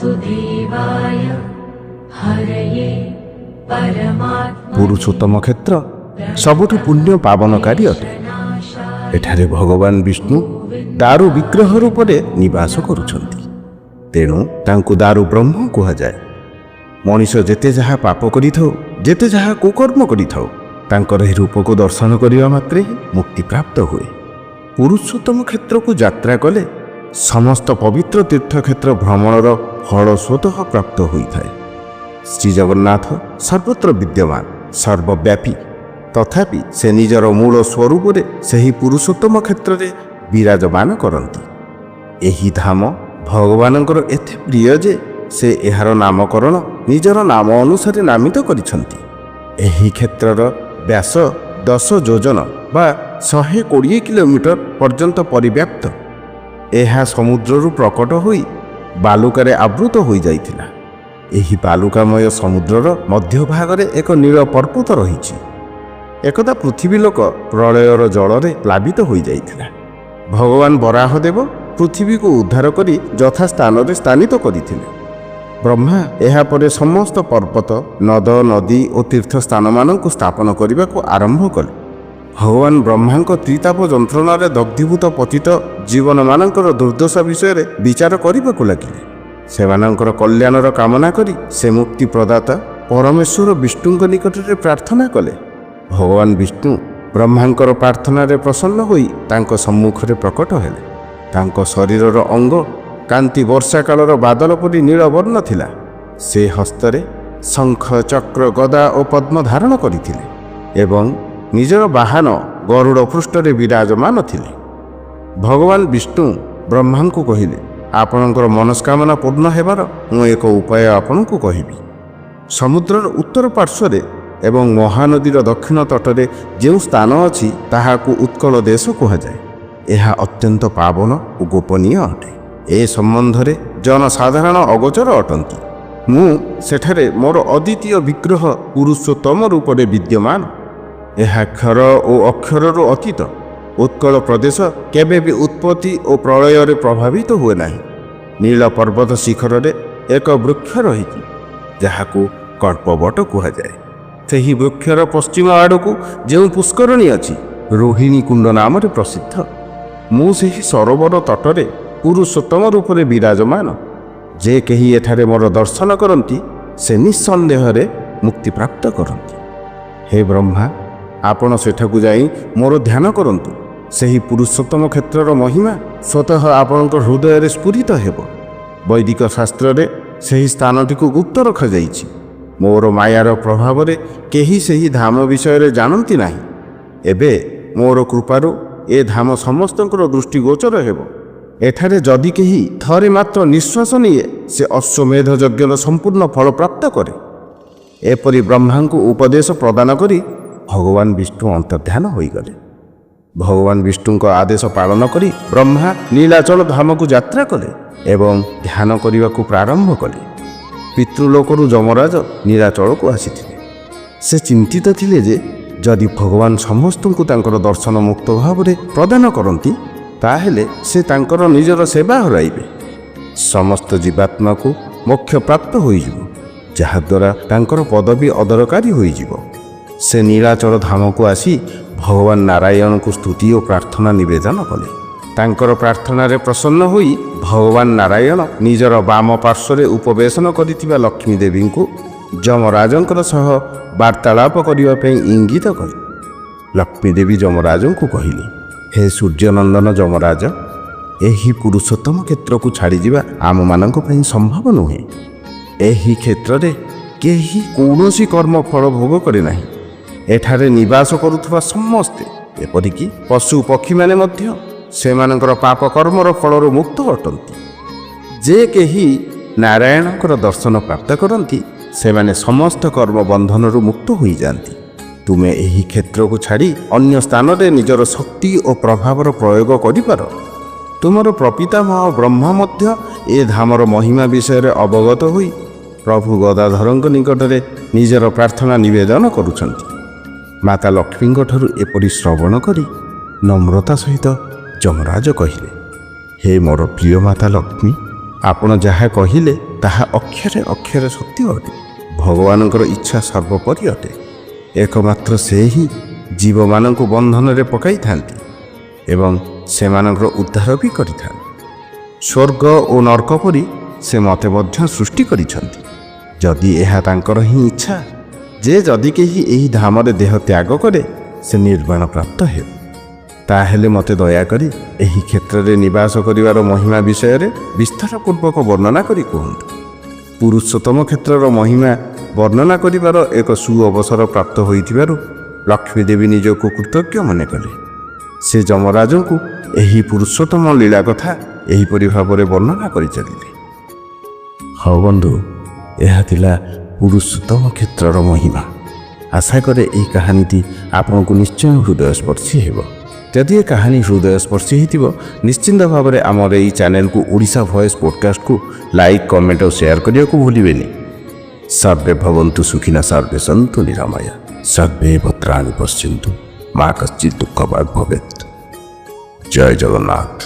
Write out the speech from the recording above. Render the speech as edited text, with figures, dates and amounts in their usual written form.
वासुदेवाय हरये परमात्मा पुरुषोत्तम क्षेत्र सबुठु पुण्य पावनकारी अटे। एठारे भगवान विष्णु दारु विग्रह रूपे निवास करुछंती, तेणु तांकु दारु ब्रह्म कुहाଯାଏ। मनीष जेते जहा पाप करिथौ, जेते जहा कुकर्म करिथौ, तांकर ଏହି रूप को दर्शन करिवा मात्रे मुक्ति प्राप्त हुए। पुरुषोत्तम क्षेत्र को यात्रा कले समस्त पवित्र तीर्थक्षेत्र भ्रमणर फल स्वतः प्राप्त होइथाए। श्री जगन्नाथ सर्वत्र विद्यमान, सर्वव्यापी, तथापि से निजर मूल स्वरूप से पुरुषोत्तम क्षेत्र में विराजमान करती। एही धाम भगवानଙ୍କର एते प्रिय जे से एहार नामकरण निजर नाम अनुसार नामित करिछंती। एही क्षेत्रर व्यास 10 योजन बा 120 किलोमीटर पर्यंत परिव्याप्त। एहा समुद्ररू प्रकट होई बालुकारे आवृत हो जाइथिला। एही बालुकामय समुद्रर मध्य भागरे एक नील पर्वत रहिछि। एकदा पृथ्वी लोक प्रलयर जलरे प्लावित हो जाइथिला। भगवान वराहदेव पृथ्वी को उद्धार करी यथा स्थान स्थानित करथिले। ब्रह्मा एहापरे समस्त पर्वत, नद, नदी और तीर्थ स्थान मानक स्थापन करने को आरंभ कले। भगवान ब्रह्मांक त्रिताप जंत्रणार दग्धीभूत पतित जीवन मानकर दुर्दशा विषय विचार करने को लगिले। सेमानंकर कल्याणर कामना करी से मुक्ति प्रदाता परमेश्वर विष्णु निकट में प्रार्थना कले। भगवान विष्णु ब्रह्मांकर प्रार्थना प्रसन्न होई तांको सम्मुख रे प्रकट हेले। तांको शरीरर अंग कांति वर्षा कालर बादल परी नीलवर्ण थिला। से हस्तरे शंख, चक्र, गदा और पद्म धारण करथिले एवं निजर वाहन गरुड़ पृष्ठरे विराजमान थिले। भगवान विष्णु ब्रह्मा को कहिले, आपणकर मनस्कामना पूर्ण हेबार मु एक उपाय आपणको कहिबी। समुद्रर उत्तर पार्श्वरे एवं महानदीर दक्षिण तटरे जो स्थान अछि ताहाकु उत्कल देश कुहाଯାଏ। ଏହା अत्यंत पावन और गोपनीय अटे। ए संबंधरे जनसाधारण अगोचर अटंती। मु सेठारे मोर अद्वितीय विग्रह पुरुषोत्तम रूपे विद्यमान। यह क्षर और अक्षर अतीत। उत्कल प्रदेश केबे भी उत्पत्ति और प्रलय प्रभावित हुए नहीं। नील पर्वत शिखर रे एक वृक्ष रही जहाकू कल्पवट कुहाଯାଏ। ସେହି वृक्षर पश्चिम आड़क जो पुष्करणी अच्छी रोहिणी कुंड नाम प्रसिद्ध। मु ସେହି सरोवर तटरे पुरुषोत्तम रूपे विराजमान। जे कही एठारे मोर दर्शन करती से निसंदेह मुक्ति प्राप्त करती। हे ब्रह्मा, आपण सेठाकू जाई मोर ध्यान करंतु। सही पुरुषोत्तम क्षेत्रर महिमा स्वतः आपणकर हृदय स्फुरित हेब। वैदिक शास्त्र रे सही स्थानटी को गुप्त रखा जाइछि। मोर मायार प्रभाव रे केही सही धाम विषय जानती नाही। एबे मोर कृपारु ए धाम समस्तंकर दृष्टिगोचर हेब। एठारे जदि केही थरे मात्र निश्वास निये से अश्वमेध यज्ञर संपूर्ण फल प्राप्त करे। एपरि ब्रह्मा को उपदेश प्रदान करी भगवान विष्णु अंतर्ध्यान होइगले। भगवान विष्णु का आदेश पालन करी ब्रह्मा नीलाचल धाम को यात्रा कले एवं ध्यान करने को प्रारंभ कले। पितृलोकरु यमराज नीलाचल को आसीथिले। से चिंतित थिले जे जदि भगवान समस्त को तांकर दर्शन मुक्त भाव रे प्रदान करती ताहेले से तांकर निजर सेवा हराइबे। समस्त जीवात्मा को मोक्ष प्राप्त होइजिवो, जहाद्वारा तांकर पदवी अदरकारी होइजिवो। से नीलाचल धाम को आसी भगवान नारायण को स्तुति और प्रार्थना निवेदन कले। तांकर प्रार्थना रे प्रसन्न होई भगवान नारायण निजर वाम पार्श्वरे उपवेशन करिथिबा लक्ष्मी देवी को यमराजंकर सह वार्तालाप करिबा पई इंगित कले। लक्ष्मी देवी यमराज को कहिली, हे सूर्यनंदन यमराज, एही पुरुषोत्तम क्षेत्र को छाड़ी जिबा आम मानक पई संभव नुहे। एही क्षेत्र रे केही कौनसी कर्म फल भोग करे नाही। एठारे निवास करुथुवा समस्ते एपरिकी पशु पक्षी माने मध्य सेमानकर पाप कर्मर फलर मुक्त अटंती। जे केही नारायणकर दर्शन प्राप्त करती सेमाने समस्त कर्म बंधनरु मुक्त होई जांती। तुमे एही क्षेत्र को छाड़ी अन्य स्थान रे निजर शक्ति और प्रभावर प्रयोग करिपार। तुमर प्रपितामह ब्रह्मा मध्य ए धामर महिमा विषय अवगत होई प्रभु गदाधरଙ୍କ निकटरे निजर प्रार्थना निवेदन करुछंती। माता लक्ष्मी ठारू एपरि श्रवण करी नम्रता सहित यमराज कहिले, हे मोर प्रिय माता लक्ष्मी, आपण जहा कहिले ତାହା ଅକ୍ଷରେ ଅକ୍ଷରେ ସତ୍ୟ ଅଟେ। ଭଗବାନଙ୍କର ଇଚ୍ଛା ସର୍ବୋପରି ଅଟେ। ଏକମାତ୍ର ସେ ହିଁ ଜୀବମାନଙ୍କୁ ବନ୍ଧନରେ ପକାଇଥାନ୍ତି ଏବଂ ସେମାନଙ୍କର ଉଦ୍ଧାର ବି କରିଥାନ୍ତି। ସ୍ୱର୍ଗ ଓ ନର୍କ ପରି ସେ ମୋତେ ମଧ୍ୟ ସୃଷ୍ଟି କରିଛନ୍ତି। ଯଦି ଏହା ତାଙ୍କର ହିଁ ଇଚ୍ଛା ଯେ ଯଦି କେହି ଏହି ଧାମରେ ଦେହ ତ୍ୟାଗ କରେ ସେ ନିର୍ବାଣ ପ୍ରାପ୍ତ ହେବ, ତାହେଲେ ମୋତେ ଦୟାକରି ଏହି କ୍ଷେତ୍ରରେ ନିବାସ କରିବାର ମହିମା ବିଷୟରେ ବିସ୍ତାରପୂର୍ବକ ବର୍ଣ୍ଣନା କରି କୁହନ୍ତୁ। ପୁରୁଷୋତ୍ତମ କ୍ଷେତ୍ରର ମହିମା ବର୍ଣ୍ଣନା କରିବାର ଏକ ସୁଅବସର ପ୍ରାପ୍ତ ହୋଇଥିବାରୁ ଲକ୍ଷ୍ମୀ ଦେବୀ ନିଜକୁ କୃତଜ୍ଞ ମନେ କଲେ। ସେ ଯମରାଜଙ୍କୁ ଏହି ପୁରୁଷୋତ୍ତମ ଲୀଳା କଥା ଏହିପରି ଭାବରେ ବର୍ଣ୍ଣନା କରିଚାଲିଲେ। ହଉ ବନ୍ଧୁ, ଏହା ଥିଲା ପୁରୁଷୋତ୍ତମ କ୍ଷେତ୍ରର ମହିମା। ଆଶା କରେ ଏହି କାହାଣୀଟି ଆପଣଙ୍କୁ ନିଶ୍ଚୟ ହୃଦୟସ୍ପର୍ଶୀ ହେବ। ଯଦି ଏ କାହାଣୀ ହୃଦୟସ୍ପର୍ଶୀ ହୋଇଥିବ ନିଶ୍ଚିନ୍ତ ଭାବରେ ଆମର ଏହି ଚ୍ୟାନେଲକୁ ଓଡ଼ିଶା ଭଏସ୍ ପଡ଼କାଷ୍ଟକୁ ଲାଇକ୍, କମେଣ୍ଟ ଓ ସେୟାର କରିବାକୁ ଭୁଲିବେନି। ସର୍ବେ ଭବନ୍ତୁ ସୁଖିନା, ସର୍ବେ ସନ୍ତୁ ନିରାମୟା, ସର୍ବେ ଭଦ୍ରାଣି ପଶ୍ୟନ୍ତୁ, ମା କଶ୍ଚିତ୍ ଦୁଃଖ ଭାଗ ଭବେତ୍। ଜୟ ଜଗନ୍ନାଥ।